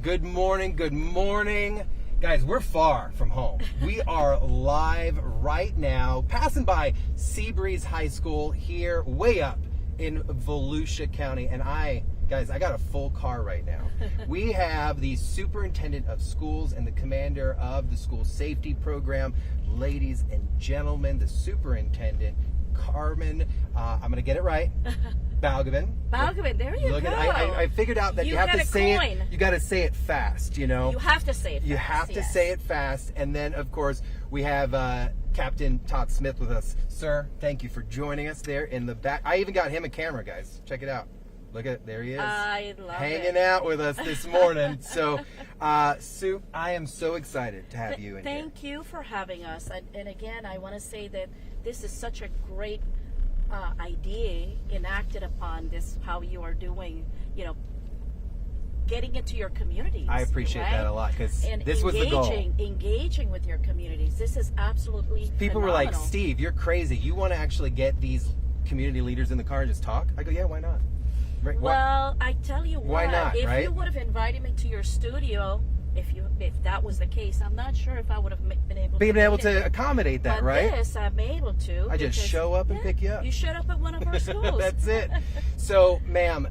Good morning, good morning. Guys, we're far from home. We are live right now, passing by Seabreeze High School here, way up in Volusia County. And guys, I got a full car right now. We have the superintendent of schools and the commander of the school safety program. Ladies and gentlemen, the superintendent, Carmen, I'm going to get it right. Balgobin. There you go. I figured out that you have to say it. You got to say it fast. You know. You have to say it fast. You have to say it fast. And then, of course, we have Captain Todd Smith with us. Sir, thank you for joining us there in the back. I even got him a camera, guys. Check it out. Look at it. There he is. I love hanging out with us this morning. So, Sue, I am so excited to have you in here. Thank you for having us. And again, I want to say that this is such a great idea enacted upon this, how you are doing, getting into your communities. I appreciate that a lot, because this was the goal. Engaging with your communities. This is absolutely People phenomenal. were like, Steve, you're crazy. You want to actually get these community leaders in the car and just talk? I go, yeah, why not? Right. Well, I tell you why what, not, if right? you would have invited me to your studio, if that was the case, I'm not sure if I would have been able to accommodate that, but right? Yes, I'm able to. I just show up and pick you up. You showed up at one of our schools. That's it. So, ma'am,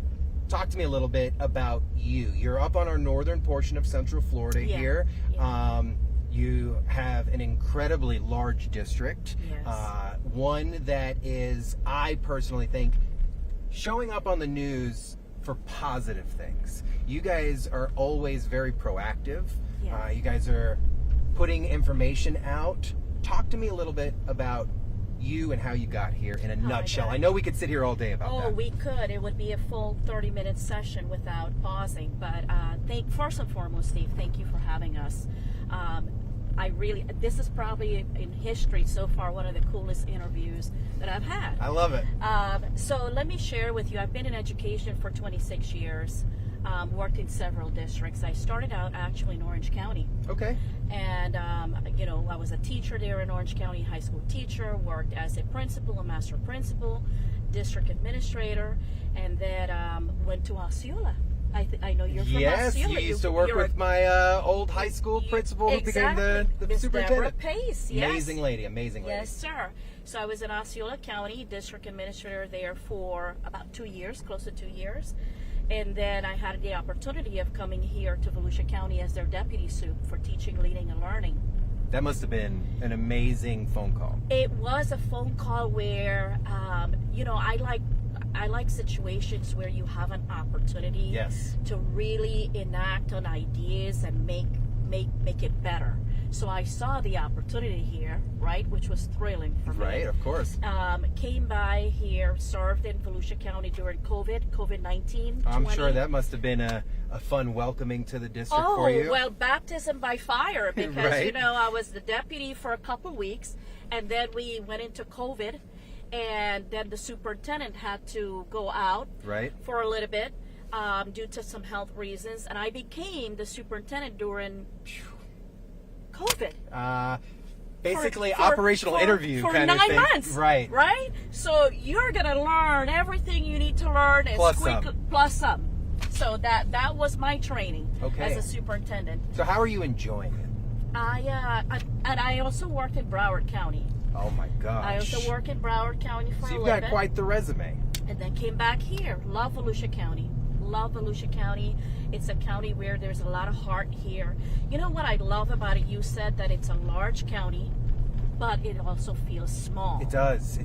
talk to me a little bit about you. You're up on our northern portion of Central Florida here. Yeah. You have an incredibly large district. Yes. One that is, I personally think, showing up on the news for positive things. You guys are always very proactive. Yes. You guys are putting information out. Talk to me a little bit about you and how you got here in a nutshell. I know we could sit here all day about that. Oh, we could. It would be a full 30-minute session without pausing. But first and foremost, Steve, thank you for having us. This is probably in history so far one of the coolest interviews that I've had. I love it. So let me share with you, I've been in education for 26 years, worked in several districts. I started out actually in Orange County. Okay. And, I was a teacher there in Orange County, high school teacher, worked as a principal, a master principal, district administrator, and then went to Osceola. I know you're from Yes, Osceola. you used to work with my old high school principal who became the Miss superintendent. Deborah Pace, yes. Amazing lady. Yes, sir. So I was in Osceola County, district administrator there for about 2 years, close to 2 years. And then I had the opportunity of coming here to Volusia County as their deputy sup for teaching, leading, and learning. That must have been an amazing phone call. It was a phone call where, I like situations where you have an opportunity to really enact on ideas and make it better. So I saw the opportunity here, right, which was thrilling for me. Right, of course. Came by here, served in Volusia County during COVID-19. I'm sure that must have been a fun welcoming to the district for you. Oh, well, baptism by fire, because, right. I was the deputy for a couple weeks, and then we went into COVID. And then the superintendent had to go out for a little bit due to some health reasons. And I became the superintendent during COVID. Basically, operational interview for kind of 9 thing. months. Right. So you're going to learn everything you need to learn plus some. So that was my training as a superintendent. So how are you enjoying it? I also worked in Broward County. Oh my gosh. I also work in Broward County for a little bit. So you've got quite the resume. And then came back here. Love Volusia County. Love Volusia County. It's a county where there's a lot of heart here. You know what I love about it? You said that it's a large county, but it also feels small. It does.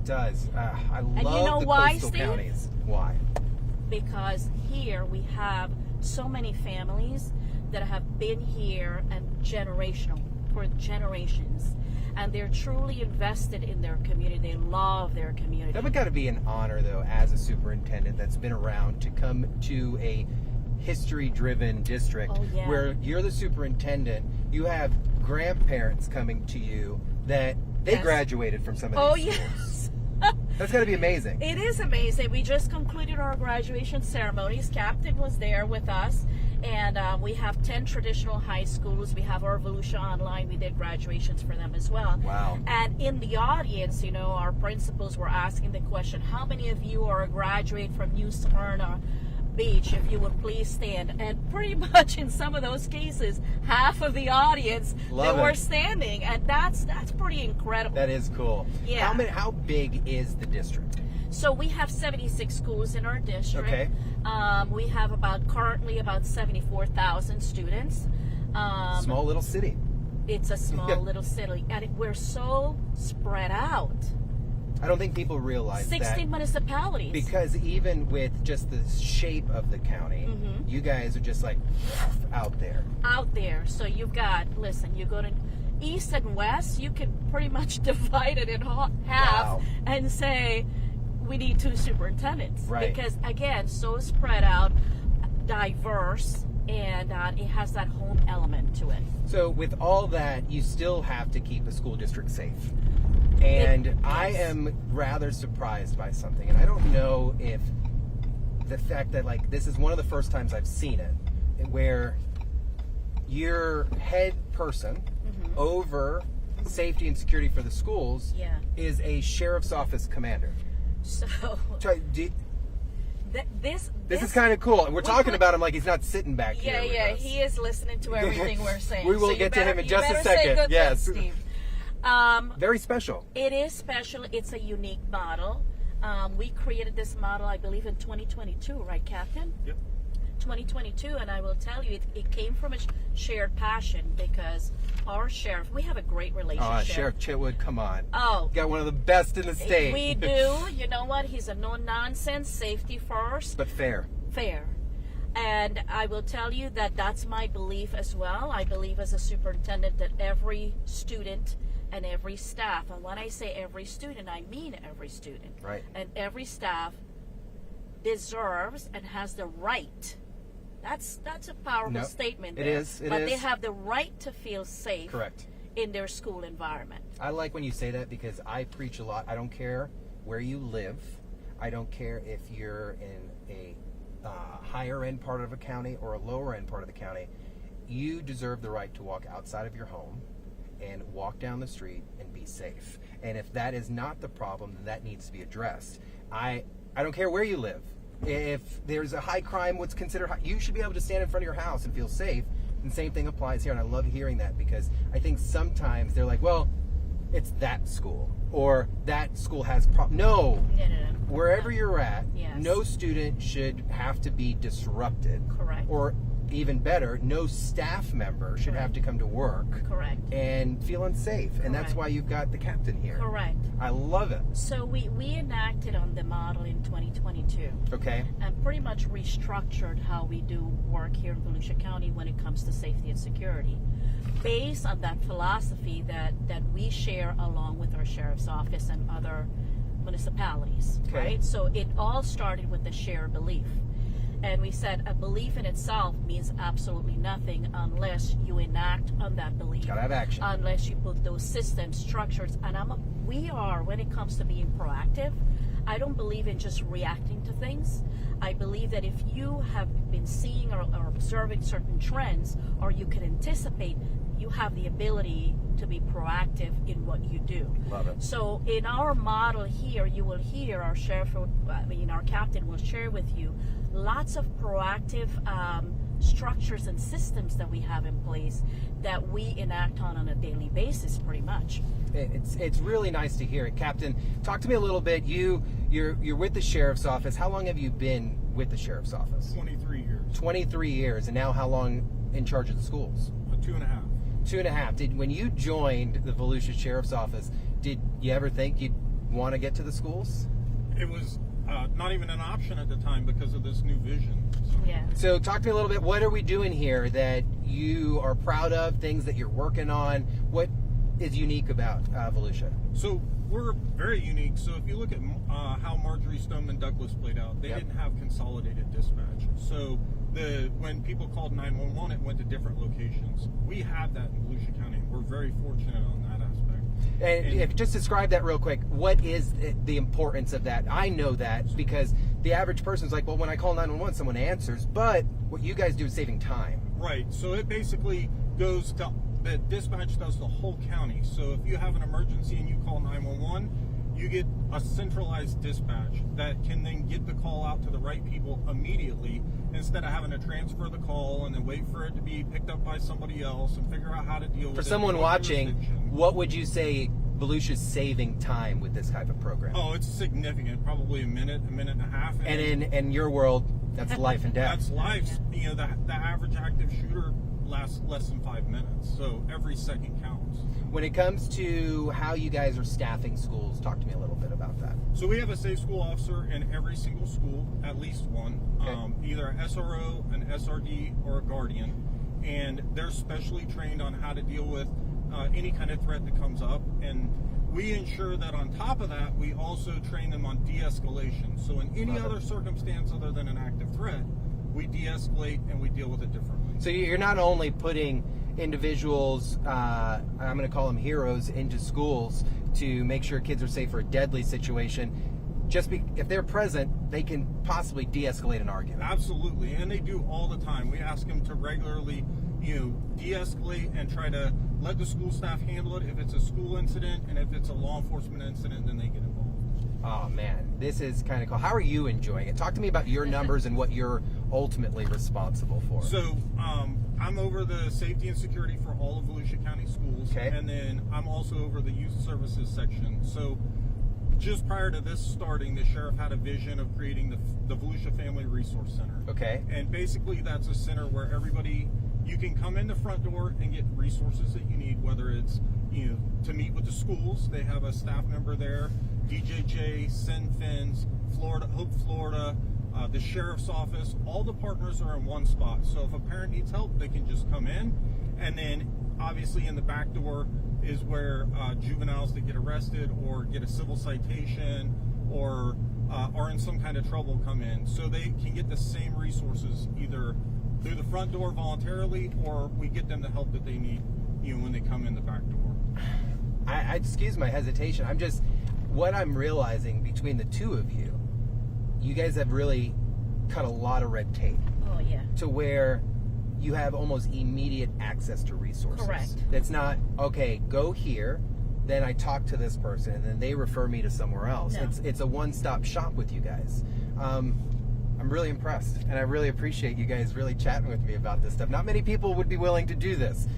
I love the coastal counties. Why? Because here we have so many families that have been here and for generations. And they're truly invested in their community. They love their community. That would got to be an honor, though, as a superintendent that's been around, to come to a history-driven district where you're the superintendent. You have grandparents coming to you that they graduated from some of these schools. Yes. That's got to be amazing. It is amazing. We just concluded our graduation ceremonies. Captain was there with us. And we have 10 traditional high schools. We have our Volusia Online. We did graduations for them as well. Wow. And in the audience, our principals were asking the question, how many of you are a graduate from New Smyrna Beach, if you would please stand. And pretty much in some of those cases, half of the audience were standing, and that's pretty incredible. That is cool. Yeah. How big is the district? So we have 76 schools in our district. Okay. We have currently about 74,000 students. Small little city. It's a small little city, and we're so spread out. I don't think people realize 16 municipalities. Because even with just the shape of the county, you guys are just like out there. Out there. So you've got, listen, you go to east and west, you can pretty much divide it in half and say, we need 2 superintendents. Right. Because, again, so spread out, diverse, and it has that home element to it. So with all that, you still have to keep a school district safe. And I am rather surprised by something, and I don't know if the fact that, like, this is one of the first times I've seen it, where your head person over safety and security for the schools is a sheriff's office commander. So this is kind of cool. And we're talking about him like he's not sitting back here. Yeah, he is listening to everything we're saying. We will get to him in just a second. Yes. Steve. Very special. It is special. It's a unique model. We created this model, I believe, in 2022, right, Captain? Yep. 2022, and I will tell you, it came from a shared passion because our sheriff, we have a great relationship. Sheriff Chitwood, come on. Oh. Got one of the best in the state. We do. You know what? He's a no-nonsense, safety first. But fair. Fair. And I will tell you that that's my belief as well. I believe as a superintendent that every student and every staff, and when I say every student, I mean every student. Right. And every staff deserves and has the right. That's a powerful statement there. It is. But they have the right to feel safe. Correct. In their school environment. I like when you say that because I preach a lot. I don't care where you live. I don't care if you're in a higher end part of a county or a lower end part of the county. You deserve the right to walk outside of your home and walk down the street and be safe. And if that is not the problem, then that needs to be addressed. I don't care where you live. If there's a high crime, what's considered high, you should be able to stand in front of your house and feel safe. And the same thing applies here. And I love hearing that because I think sometimes they're like, well, it's that school or that school has problems. No. Wherever you're at, no student should have to be disrupted. Correct. Or even better, no staff member should have to come to work. Correct. And feel unsafe. Correct. And that's why you've got the captain here. Correct. I love it. So we enacted on the model in 2022. Okay. And pretty much restructured how we do work here in Volusia County when it comes to safety and security. Based on that philosophy that we share along with our sheriff's office and other municipalities. Okay. Right? So it all started with the shared belief. And we said a belief in itself means absolutely nothing unless you enact on that belief. Gotta have action. Unless you put those systems, structures, and we are, when it comes to being proactive, I don't believe in just reacting to things. I believe that if you have been seeing or observing certain trends, or you can anticipate, you have the ability to be proactive in what you do. Love it. So in our model here, you will hear our our captain will share with you lots of proactive structures and systems that we have in place that we enact on a daily basis, pretty much. It's really nice to hear it. Captain, talk to me a little bit. You're with the sheriff's office. How long have you been with the sheriff's office? 23 years. 23 years. And now how long in charge of the schools? 2.5. 2.5. When you joined the Volusia Sheriff's Office, did you ever think you'd want to get to the schools? It was not even an option at the time because of this new vision. So talk to me a little bit. What are we doing here that you are proud of, things that you're working on? What is unique about Volusia? So we're very unique. So if you look at how Marjorie Stoneman Douglas played out, they didn't have consolidated dispatch. So when people called 911, it went to different locations. We have that in Volusia County. We're very fortunate on that aspect. And if just describe that real quick, what is the importance of that? I know that because the average person's like, well, when I call 911, someone answers. But what you guys do is saving time. Right. So it basically goes to, the dispatch does the whole county. So if you have an emergency and you call 911, you get a centralized dispatch that can then get the call out to the right people immediately, instead of having to transfer the call and then wait for it to be picked up by somebody else and figure out how to deal with it. For someone watching, what would you say Volusia's saving time with this type of program? Oh, it's significant. Probably a minute and a half. And in your world, that's life and death. That's life. You know, the average active shooter lasts less than 5 minutes, so every second counts. When it comes to how you guys are staffing schools, talk to me a little bit about that. So we have a safe school officer in every single school, at least one, Okay. either an SRO, an SRD, or a guardian, and they're specially trained on how to deal with any kind of threat that comes up. And we ensure that on top of that, we also train them on de-escalation. So in any other circumstance other than an active threat, we de-escalate and we deal with it differently. So you're not only putting individuals, I'm going to call them heroes, into schools to make sure kids are safe for a deadly situation. If they're present, they can possibly de-escalate an argument. Absolutely, and they do all the time. We ask them to regularly, de-escalate and try to let the school staff handle it if it's a school incident, and if it's a law enforcement incident, then they get involved. Oh man, this is kind of cool. How are you enjoying it? Talk to me about your numbers and what you're ultimately responsible for. So, I'm over the safety and security for all of Volusia County schools, Okay. and then I'm also over the youth services section. So, just prior to this starting, the sheriff had a vision of creating the Volusia Family Resource Center. Okay. And basically, that's a center where you can come in the front door and get resources that you need, whether it's, to meet with the schools. They have a staff member there, DJJ, SendFins, Hope Florida, the sheriff's office. All the partners are in one spot. So if a parent needs help, they can just come in. And then obviously in the back door is where juveniles that get arrested or get a civil citation or are in some kind of trouble come in. So they can get the same resources either through the front door voluntarily, or we get them the help that they need, when they come in the back door. I excuse my hesitation. What I'm realizing between the two of you, you guys have really cut a lot of red tape. Oh yeah. To where you have almost immediate access to resources. Correct. It's not, okay, go here, then I talk to this person, and then they refer me to somewhere else. No. It's a one-stop shop with you guys. I'm really impressed, and I really appreciate you guys really chatting with me about this stuff. Not many people would be willing to do this.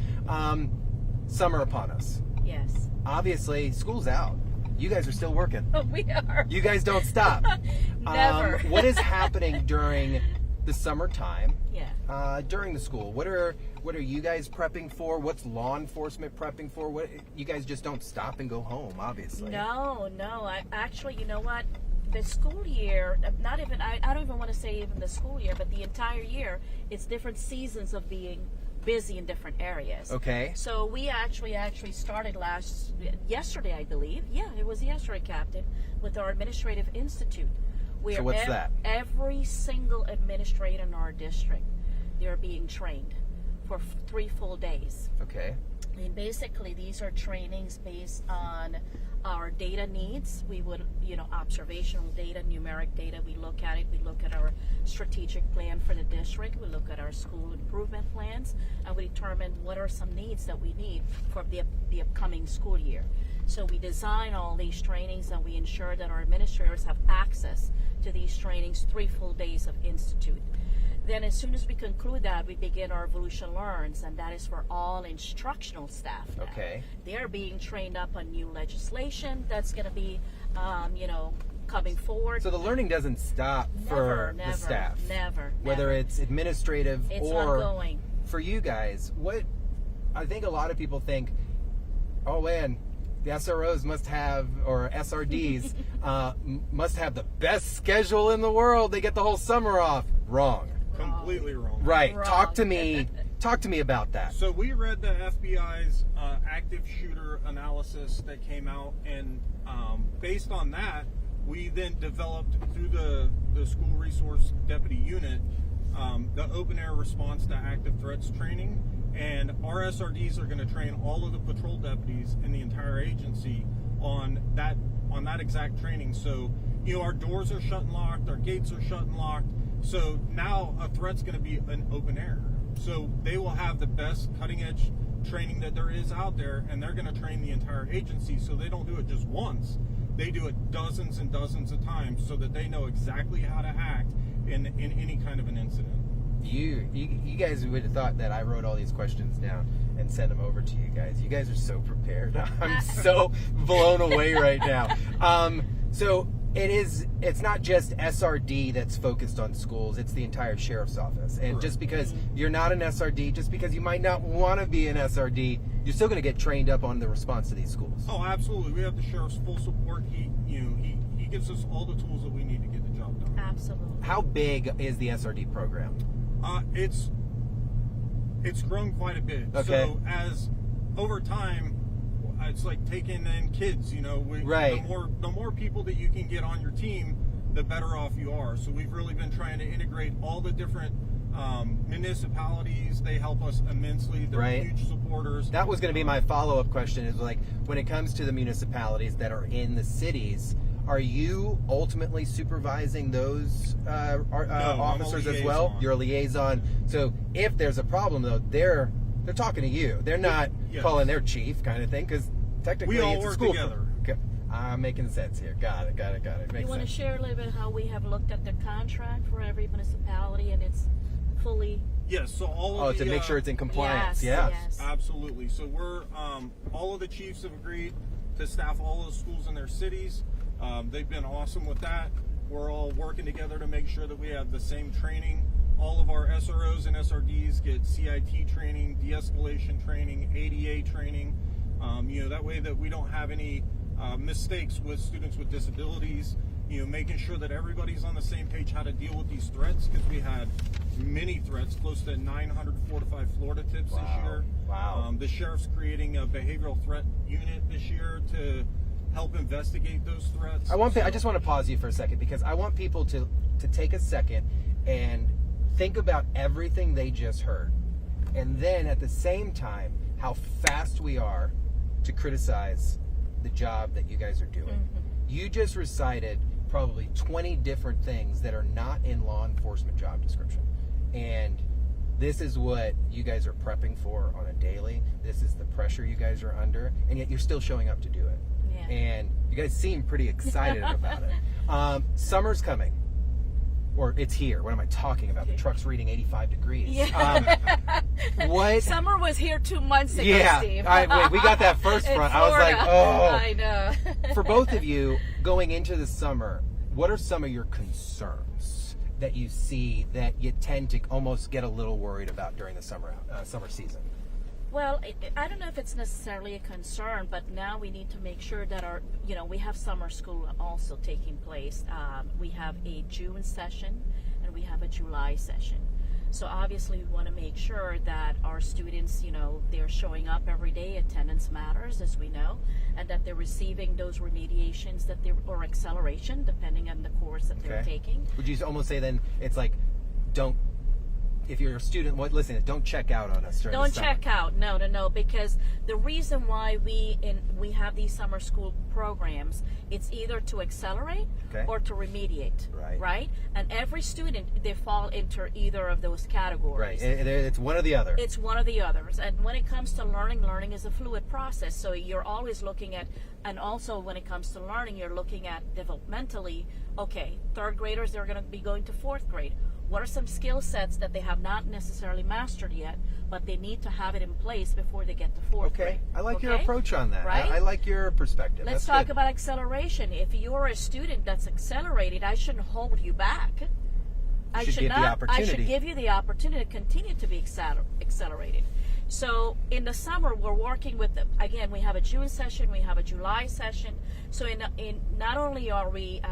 Summer upon us. Yes. Obviously, school's out. You guys are still working. We are. You guys don't stop. Never. What is happening during the summertime? Yeah. During the school, what are you guys prepping for? What's law enforcement prepping for? What, you guys just don't stop and go home, obviously. No. I actually, you know what? The school year, I don't even want to say even the school year, but the entire year, it's different seasons of being busy in different areas. Okay. So we actually started yesterday, I believe. Yeah, it was yesterday, Captain, with our administrative institute. So what's that? Every single administrator in our district, they're being trained for 3 full days. Okay. And basically, these are trainings based on our data needs. We would, observational data, numeric data. We look at it. We look at our strategic plan for the district. We look at our school improvement plans, and we determine what are some needs that we need for the upcoming school year. So we design all these trainings, and we ensure that our administrators have access to these trainings 3 full days of institute. Then as soon as we conclude that, we begin our Volusia Learns, and that is for all instructional staff now. Okay. They're being trained up on new legislation that's going to be, coming forward. So the learning doesn't stop for the staff. Never. Whether it's administrative it's or ongoing. For you guys, I think a lot of people think, oh man, the SROs must have, or SRDs, must have the best schedule in the world. They get the whole summer off. Wrong. Completely wrong. Right. Wrong. Talk to me about that. So we read the FBI's active shooter analysis that came out, and based on that, we then developed through the school resource deputy unit the open air response to active threats training, and our SRDs are going to train all of the patrol deputies in the entire agency on that exact training. So our doors are shut and locked, our gates are shut and locked. So now a threat's going to be an open air. So they will have the best cutting edge training that there is out there, and they're going to train the entire agency, so they don't do it just once. they do it dozens and dozens of times so that they know exactly how to act in any kind of an incident. You guys would have thought that I wrote all these questions down and sent them over to you guys. You guys are so prepared. I'm so blown away right now. So it's not just SRD that's focused on schools, it's the entire sheriff's office. And just because you're not an SRD, just because you might not want to be an SRD, you're still going to get trained up on the response to these schools. Oh, absolutely. We have the sheriff's full support. He gives us all the tools that we need to get the job done. Absolutely. How big is the SRD program? It's grown quite a bit. Okay. So as over time, it's like taking in kids. Right. The more people that you can get on your team, the better off you are. So we've really been trying to integrate all the different municipalities. They help us immensely. They're huge supporters. That was going to be my follow-up question. Is like, when it comes to the municipalities that are in the cities, are you ultimately supervising those officers as well? You're a liaison. So if there's a problem, though, they're talking to you. They're not calling their chief kind of thing, because technically we all it's a work school together. I'm making sense here. Got it. You want to share a little bit how we have looked at the contract for every municipality, and it's fully... Yes, so all of to make sure it's in compliance. Yes. Absolutely. So we're all of the chiefs have agreed to staff all of the schools in their cities. They've been awesome with that. We're all working together to make sure that we have the same training. All of our SROs and SRDs get CIT training, de-escalation training, ADA training. That way that we don't have any mistakes with students with disabilities. Making sure that everybody's on the same page how to deal with these threats, because we had many threats, close to 900 fortified Florida tips this year. Wow. The sheriff's creating a behavioral threat unit this year to help investigate those threats. I just want to pause you for a second, because I want people to take a second and think about everything they just heard, and then at the same time how fast we are to criticize the job that you guys are doing. Mm-hmm. You just recited probably 20 different things that are not in law enforcement job description, and this is what you guys are prepping for on a daily. This is the pressure you guys are under, and yet you're still showing up to do it. Yeah. And you guys seem pretty excited about it. Summer's coming. Or it's here. What am I talking about? The truck's reading 85 degrees. Yeah. What? Summer was here 2 months ago, Steve. Wait, we got that first front. I was like, oh. I know. For both of you, going into the summer, what are some of your concerns that you see that you tend to almost get a little worried about during the summer season? Well, I don't know if it's necessarily a concern, but now we need to make sure that we have summer school also taking place. We have a June session and we have a July session. So obviously we want to make sure that our students, they're showing up every day. Attendance matters, as we know, and that they're receiving those remediations or acceleration, depending on the course that they're taking. Would you almost say then it's like, if you're a student, listen, don't check out on us during the summer. Don't check out. No, because the reason why we have these summer school programs, it's either to accelerate or to remediate. Right? And every student, they fall into either of those categories. Right. It's one or the other. It's one or the others. And when it comes to learning is a fluid process. So you're always looking at, and also when it comes to learning, you're looking at developmentally, third graders, they're going to be going to fourth grade. What are some skill sets that they have not necessarily mastered yet, but they need to have it in place before they get to fourth grade? I like your approach on that. Right? I like your perspective. Let's talk about acceleration. If you're a student that's accelerated, I shouldn't hold you back. I should give you the opportunity to continue to be accelerated. So in the summer, we're working with them. Again, we have a June session, we have a July session. So in not only are we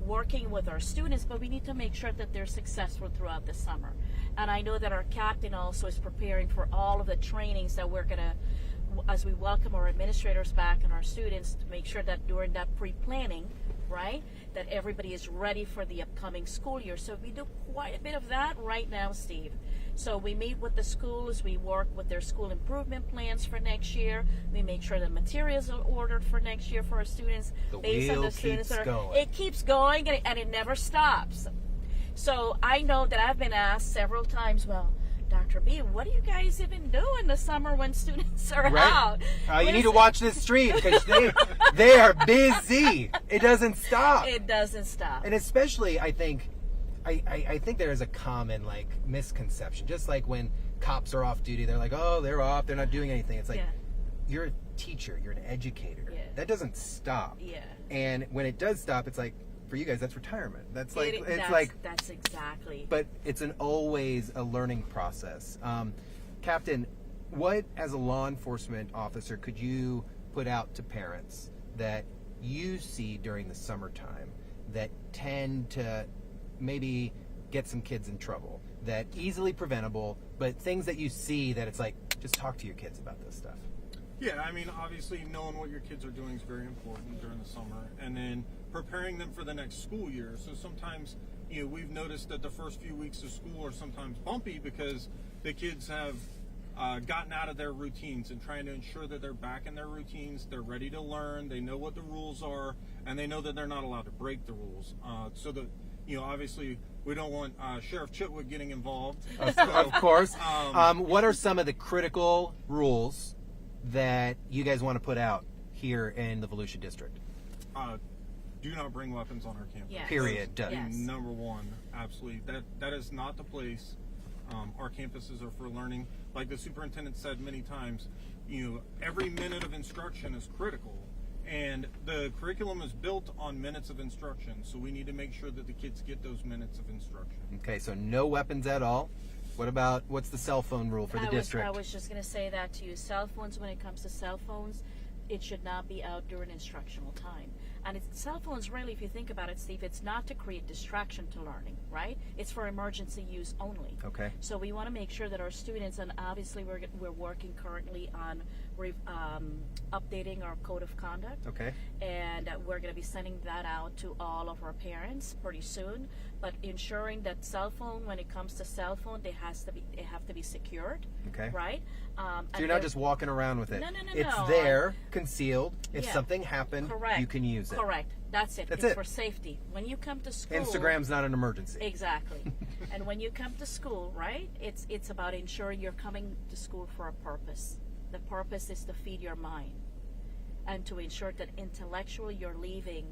working with our students, but we need to make sure that they're successful throughout the summer. And I know that our captain also is preparing for all of the trainings that we're going to, as we welcome our administrators back and our students, to make sure that during that pre-planning, that everybody is ready for the upcoming school year. So we do quite a bit of that right now, Steve. So we meet with the schools, we work with their school improvement plans for next year. We make sure the materials are ordered for next year for our students. It keeps going and it never stops. So I know that I've been asked several times, well, Dr. B, what do you guys even do in the summer when students are out? You need to watch this stream because they are busy. It doesn't stop. It doesn't stop. And especially, I think there is a common like misconception. Just like when cops are off duty, they're like, oh, they're off, they're not doing anything. It's like, you're a teacher, you're an educator. Yeah. That doesn't stop. Yeah. And when it does stop, it's like, for you guys, that's retirement. That's like, that's exactly. But it's always a learning process. Captain, what as a law enforcement officer could you put out to parents that you see during the summertime that tend to maybe get some kids in trouble, that easily preventable, but things that you see that it's like, just talk to your kids about this stuff? Yeah, I mean, obviously knowing what your kids are doing is very important during the summer, and then preparing them for the next school year. So sometimes, we've noticed that the first few weeks of school are sometimes bumpy because the kids have gotten out of their routines, and trying to ensure that they're back in their routines, they're ready to learn, they know what the rules are, and they know that they're not allowed to break the rules. So that, obviously we don't want Sheriff Chitwood getting involved. Of course. What are some of the critical rules that you guys want to put out here in the Volusia District? Do not bring weapons on our campus. Yes. Period. Yes. Number one, absolutely. That is not the place. Our campuses are for learning. Like the superintendent said many times, every minute of instruction is critical. And the curriculum is built on minutes of instruction. So we need to make sure that the kids get those minutes of instruction. Okay, so no weapons at all. What's the cell phone rule for the district? I was just going to say that to you. Cell phones, when it comes to cell phones, it should not be out during instructional time. And cell phones, really, if you think about it, Steve, it's not to create distraction to learning, right? It's for emergency use only. Okay. So we want to make sure that our students, and obviously we're working currently on updating our code of conduct. Okay. And we're going to be sending that out to all of our parents pretty soon. But ensuring that cell phone, when it comes to cell phone, they have to be secured. Okay. Right. So you're not just walking around with it. No. It's there, concealed. If Yeah. something happened, Correct. you can use it. Correct. That's it. That's it's it. for safety. When you come to school, Instagram's not an emergency. Exactly. And when you come to school, right? It's about ensuring you're coming to school for a purpose. The purpose is to feed your mind and to ensure that intellectually you're leaving,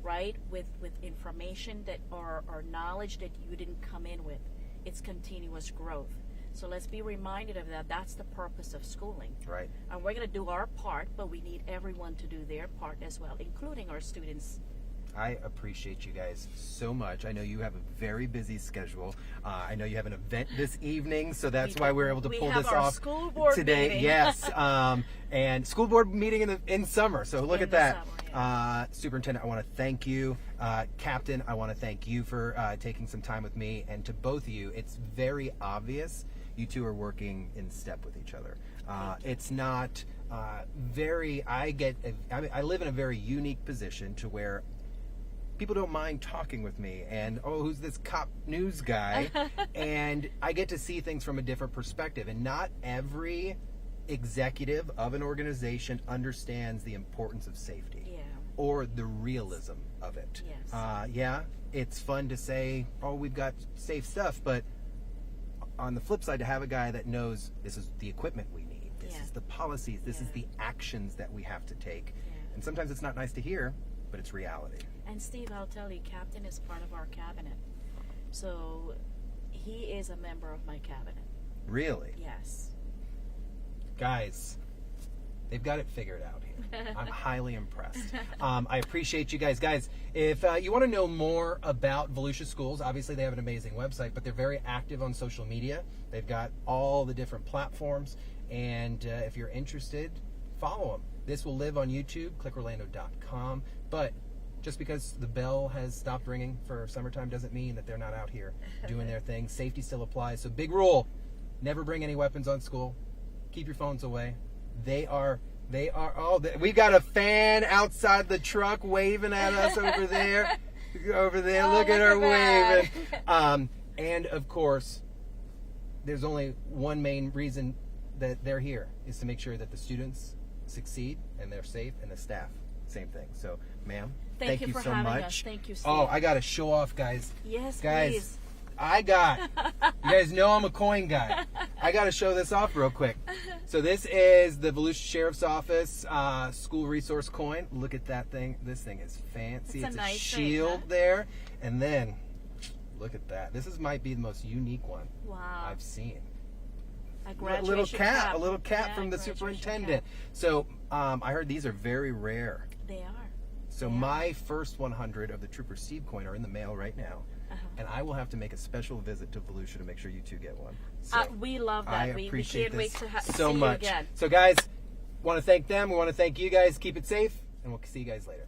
right, with information that or knowledge that you didn't come in with. It's continuous growth. So let's be reminded of that. That's the purpose of schooling. Right. And we're going to do our part, but we need everyone to do their part as well, including our students. I appreciate you guys so much. I know you have a very busy schedule. I know you have an event this evening, so that's why we're able to pull this off school board today. Meeting. Yes, and school board meeting in summer. So look at that. Summer, Superintendent, I want to thank you. Captain, I want to thank you for taking some time with me. And to both of you, it's very obvious you two are working in step with each other. It's not I live in a very unique position to where people don't mind talking with me and, oh, who's this cop news guy? And I get to see things from a different perspective. And not every executive of an organization understands the importance of safety or the realism of it. Yes. It's fun to say, oh, we've got safe stuff, but on the flip side, to have a guy that knows this is the equipment we need, this is the policies, this is the actions that we have to take. And sometimes it's not nice to hear, but it's reality. And Steve, I'll tell you, Captain is part of our cabinet. So he is a member of my cabinet. Really? Yes. Guys, they've got it figured out here. I'm highly impressed. I appreciate you guys. Guys, if you want to know more about Volusia Schools, obviously they have an amazing website, but they're very active on social media. They've got all the different platforms, and if you're interested, follow them. This will live on YouTube, clickorlando.com, but just because the bell has stopped ringing for summertime doesn't mean that they're not out here doing their thing. Safety still applies. So big rule, never bring any weapons on school. Keep your phones away. We got a fan outside the truck waving at us over there. Look at her waving. And of course, there's only one main reason that they're here, is to make sure that the students succeed and they're safe, and the staff, same thing. So, ma'am, thank you for so having much. us. Thank you, Steve. Oh, I got to show off, guys. Yes, guys, please. I got. You guys know I'm a coin guy. I got to show this off real quick. So this is the Volusia Sheriff's Office school resource coin. Look at that thing. This thing is fancy. It's a nice shield thing, huh? there. And then, look at that. This might be the most unique one I've seen. A little cap, Yeah, from the graduation superintendent. cap. So I heard these are very rare. They are. So my first 100 of the Trooper Seed coin are in the mail right now. And I will have to make a special visit to Volusia to make sure you two get one. So We love that. I appreciate this so much. See you again. So guys, want to thank them. We want to thank you guys. Keep it safe, and we'll see you guys later.